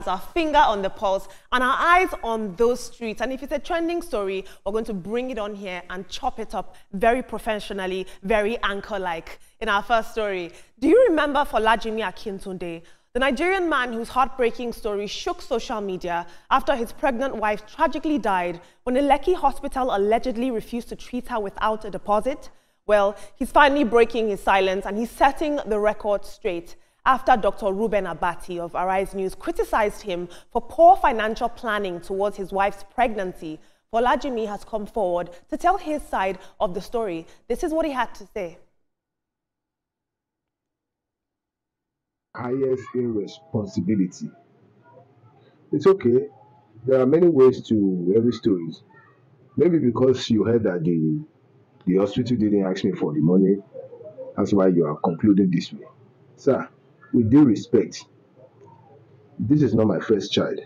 hands, our finger on the pulse, and our eyes on those streets. And if it's a trending story, we're going to bring it on here and chop it up very professionally, very anchor-like. In our first story, do you remember Folajimi Akintunde, the Nigerian man whose heartbreaking story shook social media after his pregnant wife tragically died when a Lekki hospital allegedly refused to treat her without a deposit? Well, he's finally breaking his silence and he's setting the record straight after Dr. Ruben Abati of Arise News criticized him for poor financial planning towards his wife's pregnancy. Folajimi has come forward to tell his side of the story. This is what he had to say. Highest irresponsibility. It's okay. There are many ways to every story. Maybe because you heard that the hospital didn't ask me for the money, that's why you are concluding this way. Sir, with due respect, this is not my first child.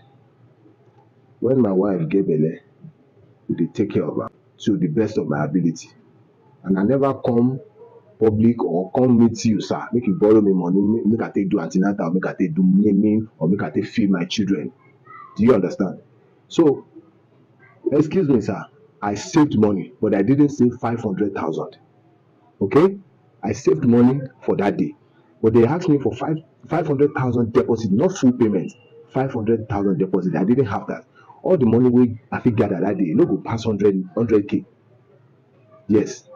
When my wife gave birth, we did take care of her to the best of my ability. And I never come public or come meet you, sir, make you borrow me money, make I take do antenatal, make I take do naming, or make I take feed my children. Do you understand? So, excuse me, sir, I saved money, but I didn't save 500,000. Okay? I saved money for that day, but they asked me for 500,000 deposit, not full payment, 500,000 deposit. I didn't have that. All the money we I think gathered that day, no go pass 100K. Yes.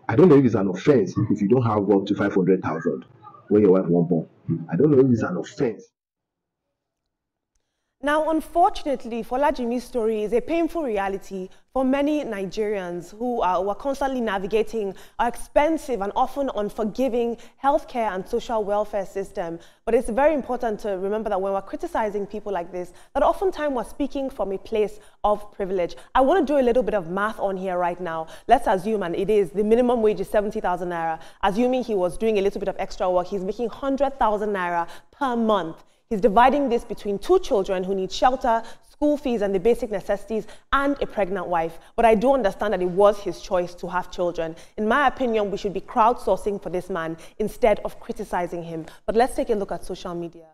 I don't know if it's an offense if you don't have up to 500,000 when your wife won't born. I don't know if it's an offense. Now, unfortunately, Folajimi's story is a painful reality for many Nigerians who are constantly navigating our expensive and often unforgiving healthcare and social welfare system. But it's very important to remember that when we're criticizing people like this, that oftentimes we're speaking from a place of privilege. I want to do a little bit of math on here right now. Let's assume, and it is, the minimum wage is 70,000 naira. Assuming he was doing a little bit of extra work, he's making 100,000 naira per month. He's dividing this between two children who need shelter, school fees, and the basic necessities, and a pregnant wife. But I do understand that it was his choice to have children. In my opinion, we should be crowdsourcing for this man instead of criticizing him. But let's take a look at social media.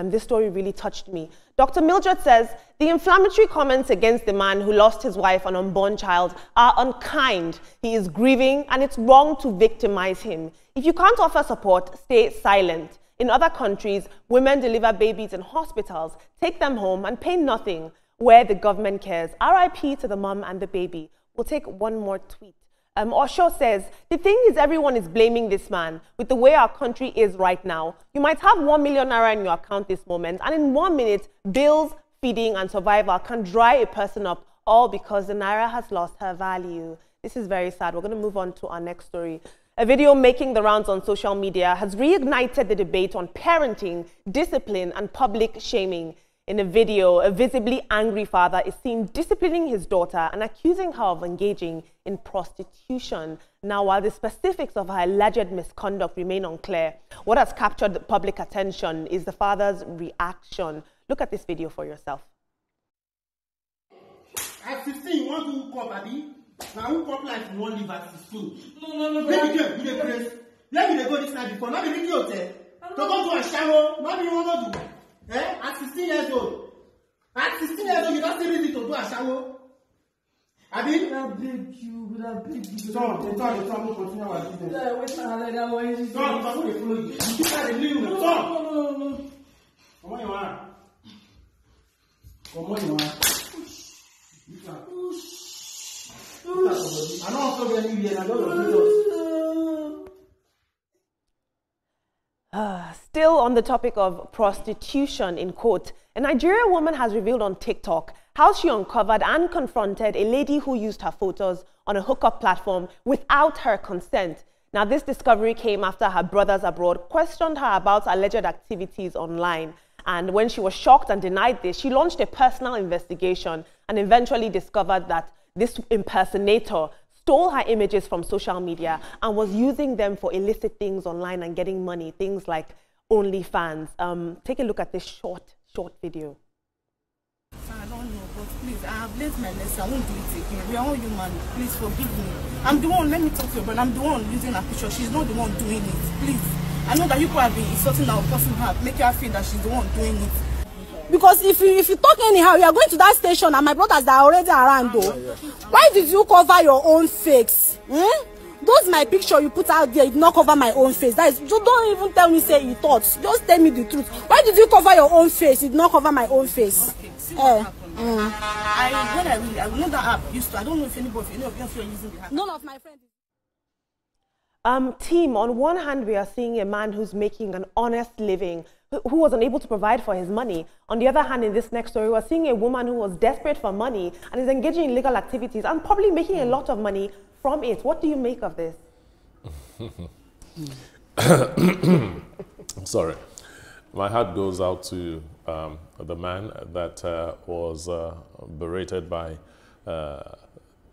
This story really touched me. Dr. Mildred says, the inflammatory comments against the man who lost his wife and unborn child are unkind. He is grieving, and it's wrong to victimize him. If you can't offer support, stay silent. In other countries, women deliver babies in hospitals, take them home and pay nothing, where the government cares. RIP to the mom and the baby. We'll take one more tweet. Osho says, the thing is everyone is blaming this man with the way our country is right now. You might have 1 million naira in your account this moment, and in 1 minute, bills, feeding and survival can dry a person up, all because the naira has lost her value. This is very sad. We're going to move on to our next story. A video making the rounds on social media has reignited the debate on parenting, discipline, and public shaming. In a video, a visibly angry father is seen disciplining his daughter and accusing her of engaging in prostitution. Now, while the specifics of her alleged misconduct remain unclear, what has captured the public attention is the father's reaction. Look at this video for yourself. At 16, you want to hook up, Abby? Now, who pop like you won't leave at 16? No. Let me go, you the place. Let me go this night before. Not the video hotel. To go to a shower, not you want to do. Eh? At 16 years old. At 16 years old, you don't see reason to do a shower. Abi? I beg you. Stop, we'll continue our business. Stop, we'll follow you. You keep that in you. Stop. No. Come on, you are. Come on, you are. I don't want to be here. I don't Still on the topic of prostitution, in quote, a Nigerian woman has revealed on TikTok how she uncovered and confronted a lady who used her photos on a hookup platform without her consent. Now, this discovery came after her brothers abroad questioned her about alleged activities online. And when she was shocked and denied this, she launched a personal investigation and eventually discovered that this impersonator stole her images from social media and was using them for illicit things online and getting money, things like OnlyFans. Take a look at this short video. I don't know, but please, I have learned my lesson. I won't do it again. We are all human. Please forgive me. I'm the one, let me talk to you, but I'm the one using her picture. She's not the one doing it. Please. I know that you could have been insulting our person heart, make her feel that she's the one doing it. Because if you talk anyhow, you are going to that station and my brothers that are already around though. Why did you cover your own face? Those my picture you put out there, you did not cover my own face. That is, you don't even tell me say you thought. Just tell me the truth. Why did you cover your own face? You did not cover my own face. Okay, see what happened. I know that app used to. I don't know if any of you are using the app. None of my friends. Team, on one hand, we are seeing a man who's making an honest living, who was unable to provide for his money. On the other hand, in this next story, we're seeing a woman who was desperate for money and is engaging in illegal activities and probably making a lot of money from it. What do you make of this? I'm sorry. My heart goes out to the man that was berated by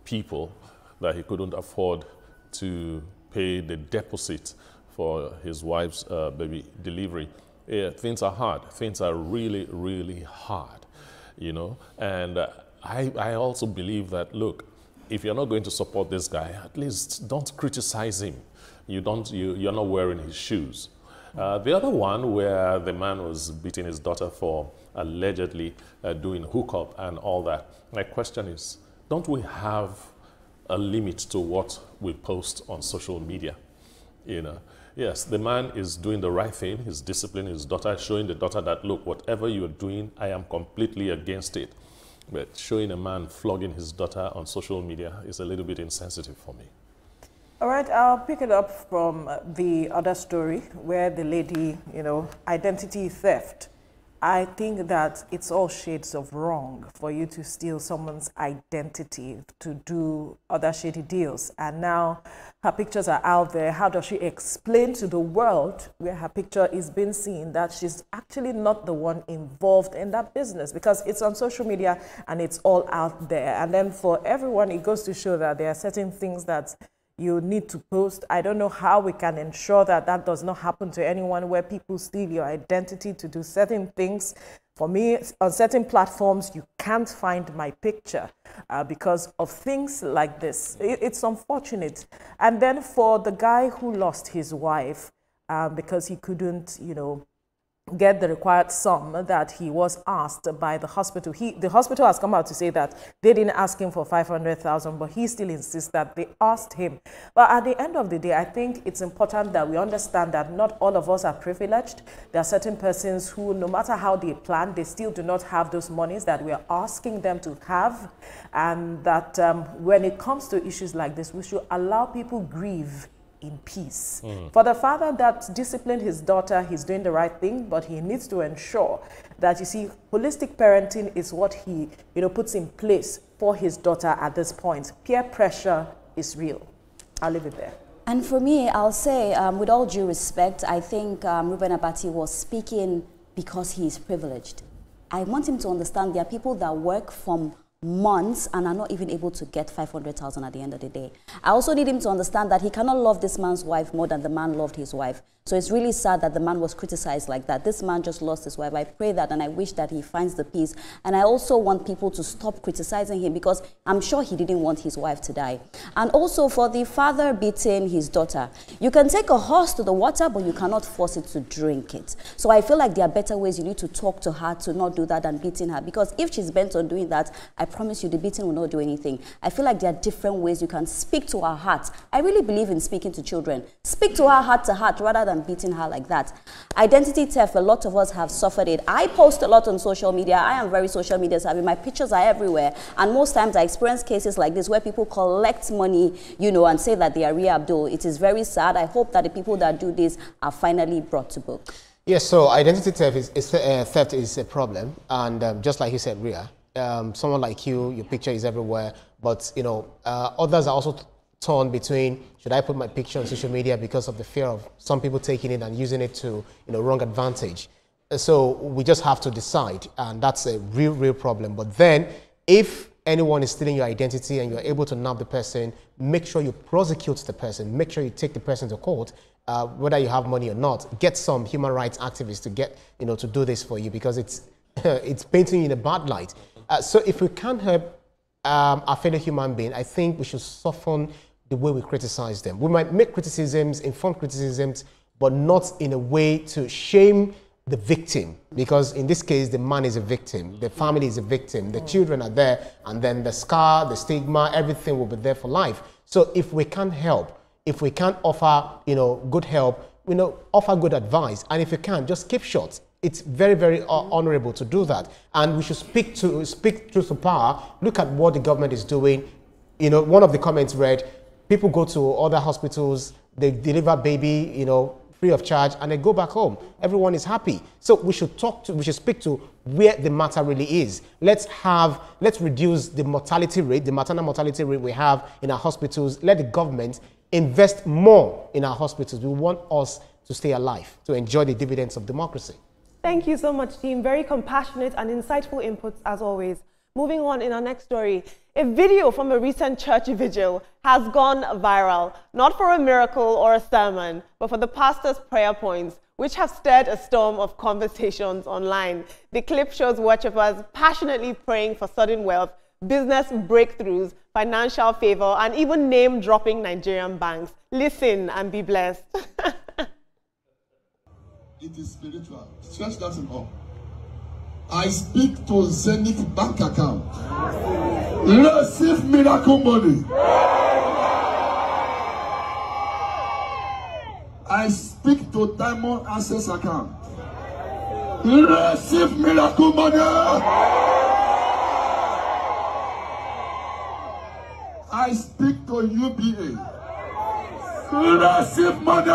people that he couldn't afford to pay the deposit for his wife's baby delivery. Yeah, things are hard. Things are really, really hard, you know. And I also believe that, look, if you're not going to support this guy, at least don't criticize him. You're not wearing his shoes. The other one where the man was beating his daughter for allegedly doing hookup and all that. My question is, don't we have a limit to what we post on social media? You know, yes, the man is doing the right thing. He's disciplining his daughter, showing the daughter that, look, whatever you're doing, I am completely against it. But showing a man flogging his daughter on social media is a little bit insensitive for me. All right, I'll pick it up from the other story where the lady, you know, identity theft. I think that it's all shades of wrong for you to steal someone's identity to do other shady deals. And now her pictures are out there. How does she explain to the world where her picture is being seen that she's actually not the one involved in that business? Because it's on social media and it's all out there. And then for everyone, it goes to show that there are certain things that you need to post. I don't know how we can ensure that that does not happen to anyone, where people steal your identity to do certain things. For me, on certain platforms, you can't find my picture because of things like this. It's unfortunate. And then for the guy who lost his wife because he couldn't, you know, get the required sum that he was asked by the hospital. The hospital has come out to say that they didn't ask him for 500,000, but he still insists that they asked him. But at the end of the day, I think it's important that we understand that not all of us are privileged. There are certain persons who, no matter how they plan, they still do not have those monies that we are asking them to have. And that when it comes to issues like this, we should allow people grieve in peace. For the father that disciplined his daughter, he's doing the right thing, but he needs to ensure that, you see, holistic parenting is what he, you know, puts in place for his daughter at this point. Peer pressure is real. I'll leave it there. And for me, I'll say, with all due respect, I think Ruben Abati was speaking because he is privileged. I want him to understand there are people that work from months and are not even able to get 500,000 at the end of the day. I also need him to understand that he cannot love this man's wife more than the man loved his wife. So it's really sad that the man was criticized like that. This man just lost his wife. I pray that and I wish that he finds the peace. And I also want people to stop criticizing him because I'm sure he didn't want his wife to die. And also for the father beating his daughter, you can take a horse to the water, but you cannot force it to drink it. So I feel like there are better ways. You need to talk to her to not do that than beating her, because if she's bent on doing that, I promise you the beating will not do anything. I feel like there are different ways you can speak to her heart. I really believe in speaking to children. Speak to her heart to heart rather than beating her like that. Identity theft, a lot of us have suffered it. I post a lot on social media. I am very social media savvy. My pictures are everywhere. And most times I experience cases like this where people collect money, you know, and say that they are Ria Abdul. It is very sad. I hope that the people that do this are finally brought to book. Yes, so identity theft is a problem. And just like you said, Ria, someone like you, your picture is everywhere. But, you know, others are also torn between, should I put my picture on social media because of the fear of some people taking it and using it to, you know, wrong advantage. So we just have to decide, and that's a real problem. But then if anyone is stealing your identity and you're able to nab the person, make sure you prosecute the person, make sure you take the person to court, whether you have money or not. Get some human rights activists to get, you know, to do this for you, because it's it's painting you in a bad light. So if we can't help our fellow human being, I think we should soften the way we criticize them. We might make criticisms, informed criticisms, but not in a way to shame the victim, because in this case, the man is a victim, the family is a victim, the children are there, and then the scar, the stigma, everything will be there for life. So if we can't help, if we can't offer, good help, offer good advice, and if you can't, just keep short. It's very, very honorable to do that. And we should speak truth to power. Look at what the government is doing. One of the comments read, people go to other hospitals, they deliver baby, free of charge, and they go back home. Everyone is happy. So we should speak to where the matter really is. Let's reduce the mortality rate, the maternal mortality rate we have in our hospitals. Let the government invest more in our hospitals. We want us to stay alive, to enjoy the dividends of democracy. Thank you so much, team. Very compassionate and insightful inputs as always. Moving on in our next story, a video from a recent church vigil has gone viral, not for a miracle or a sermon, but for the pastor's prayer points, which have stirred a storm of conversations online. The clip shows worshippers passionately praying for sudden wealth, business breakthroughs, financial favor, and even name-dropping Nigerian banks. Listen and be blessed. It is spiritual. Stretch that in all. I speak to Zenith bank account. Receive miracle money. I speak to Diamond Access account. Receive miracle money. I speak to UBA. Receive money.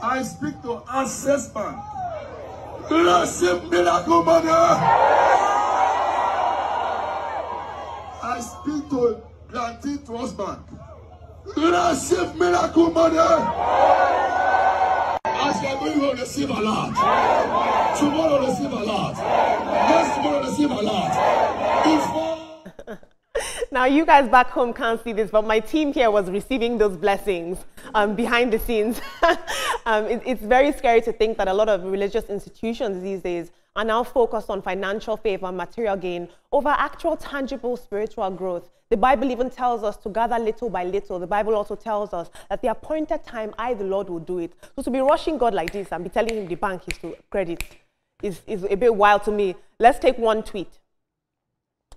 I speak to Access Bank. Receive miracle money. I speak to Guarantee Trust Bank. Receive miracle money. As you are going to receive a lot. Tomorrow receive a lot. Next tomorrow receive a lot. Now, you guys back home can't see this, but my team here was receiving those blessings behind the scenes. It's very scary to think that a lot of religious institutions these days are now focused on financial favor and material gain over actual tangible spiritual growth. The Bible even tells us to gather little by little. The Bible also tells us that the appointed time, I, the Lord, will do it. So to be rushing God like this and be telling him the bank is to credit is a bit wild to me. Let's take one tweet.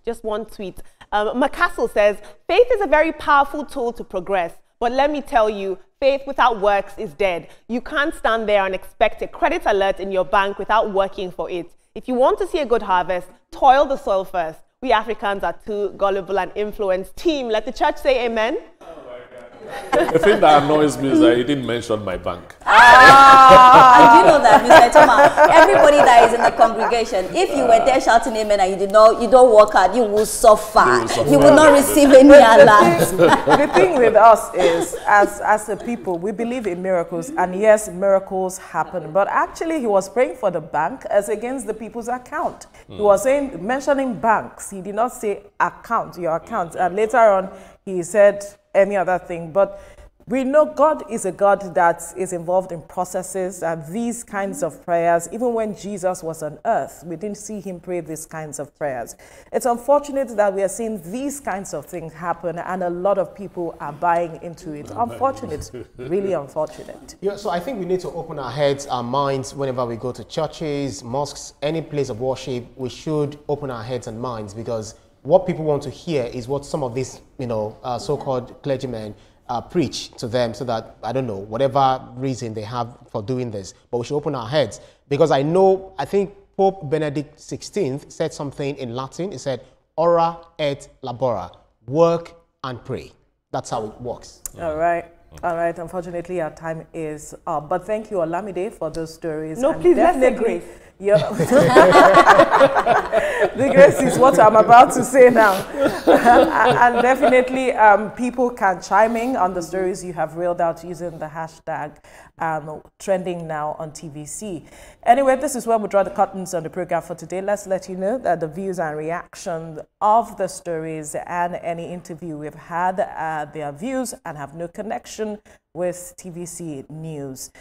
Just one tweet. McCassell says, faith is a very powerful tool to progress, but let me tell you, faith without works is dead. You can't stand there and expect a credit alert in your bank without working for it. If you want to see a good harvest, toil the soil first. We Africans are too gullible and influenced. Team, let the church say amen. The thing that annoys me is that he didn't mention my bank. And you know that, Mr. Thomas, everybody that is in the congregation, if you were there shouting amen and you don't work hard, you will suffer. You will not receive any alert. The thing with us is, as a people, we believe in miracles, and yes, miracles happen. But actually, he was praying for the bank as against the people's account. He was mentioning banks. He did not say account, your account. And later on, he said any other thing. But we know God is a God that is involved in processes and these kinds of prayers. Even when Jesus was on earth, we didn't see him pray these kinds of prayers. It's unfortunate that we are seeing these kinds of things happen and a lot of people are buying into it. Unfortunate, really unfortunate. Yeah, so I think we need to open our heads, our minds, whenever we go to churches, mosques, any place of worship. We should open our heads and minds, because what people want to hear is what some of these, so-called clergymen preach to them, so that, I don't know, whatever reason they have for doing this, but we should open our heads. Because I think Pope Benedict XVI said something in Latin. He said, ora et labora, work and pray. That's how it works. All right. All right. Unfortunately, our time is up. But thank you, Olamide, for those stories. No, please, let's say grace. Yeah. The grace is what I'm about to say now. And definitely people can chime in on the stories you have reeled out using the hashtag trending now on TVC. Anyway, this is where we draw the curtains on the program for today. Let's let you know that the views and reactions of the stories and any interview we've had, their views and have no connection with TVC News.